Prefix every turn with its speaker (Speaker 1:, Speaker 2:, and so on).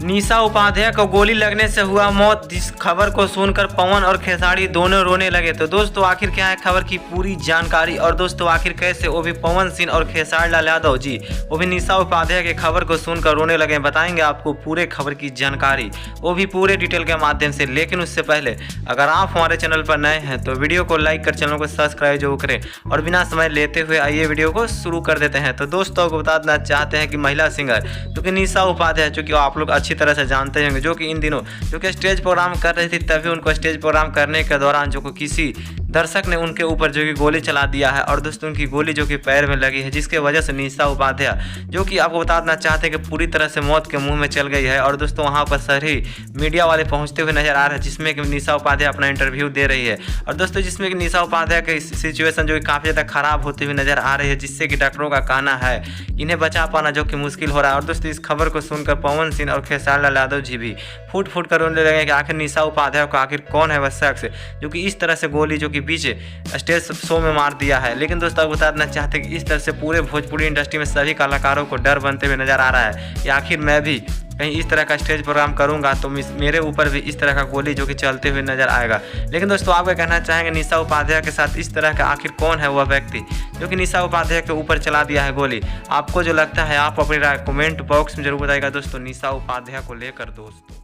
Speaker 1: निशा उपाध्याय को गोली लगने से हुआ मौत। जिस खबर को सुनकर पवन और खेसारी दोनों रोने लगे। तो दोस्तों आखिर क्या है खबर की पूरी जानकारी, और दोस्तों आखिर कैसे वो भी पवन सिंह और खेसारी लाल यादव जी वो भी निशा उपाध्याय के खबर को सुनकर रोने लगे, बताएंगे आपको पूरे खबर की जानकारी, वो भी पूरे डिटेल के माध्यम से। लेकिन उससे पहले अगर आप हमारे चैनल पर नए हैं तो वीडियो को लाइक कर चैनल को सब्सक्राइब जरूर करें, और बिना समय लेते हुए आइए वीडियो को शुरू कर देते हैं। तो दोस्तों को बता देना चाहते हैं कि महिला सिंगर जो कि निशा उपाध्याय, जो कि आप लोग अच्छी तरह से जानते होंगे, जो कि इन दिनों जो कि स्टेज प्रोग्राम कर रही थी, तभी उनको स्टेज प्रोग्राम करने के दौरान जो किसी दर्शक ने उनके ऊपर जो कि गोली चला दिया है, और दोस्तों उनकी गोली जो कि पैर में लगी है, जिसके वजह से निशा उपाध्याय जो कि आपको बता देना चाहते हैं कि पूरी तरह से मौत के मुंह में चल गई है। और दोस्तों वहां पर सभी मीडिया वाले पहुंचते हुए नजर आ रहे हैं, जिसमें कि निशा उपाध्याय अपना इंटरव्यू दे रही है, और दोस्तों जिसमें कि निशा उपाध्याय की सिचुएशन जो कि काफ़ी ज़्यादा खराब होती हुई नजर आ रही है, जिससे कि डॉक्टरों का कहना है इन्हें बचा पाना जो कि मुश्किल हो रहा है। और दोस्तों इस खबर को सुनकर पवन सिंह और खेसारी लाल यादव जी भी फूट फूट कर रोने लगे कि आखिर निशा उपाध्याय को आखिर कौन है वह शख्स जो कि इस तरह से गोली जो कि बीच स्टेज शो में मार दिया है। लेकिन दोस्तों बता देना चाहते हैं कि इस तरह से पूरे भोजपुरी इंडस्ट्री में सभी कलाकारों को डर बनते हुए नजर आ रहा है कि आखिर मैं भी कहीं इस तरह का स्टेज प्रोग्राम करूंगा तो मेरे ऊपर भी इस तरह का गोली जो कि चलते हुए नजर आएगा। लेकिन दोस्तों आप क्या कहना चाहेंगे निशा उपाध्याय के साथ इस तरह का आखिर कौन है वह व्यक्ति जो कि निशा उपाध्याय के ऊपर चला दिया है गोली? आपको जो लगता है आप अपनी राय कमेंट बॉक्स में जरूर बताइएगा दोस्तों निशा उपाध्याय को लेकर दोस्तों।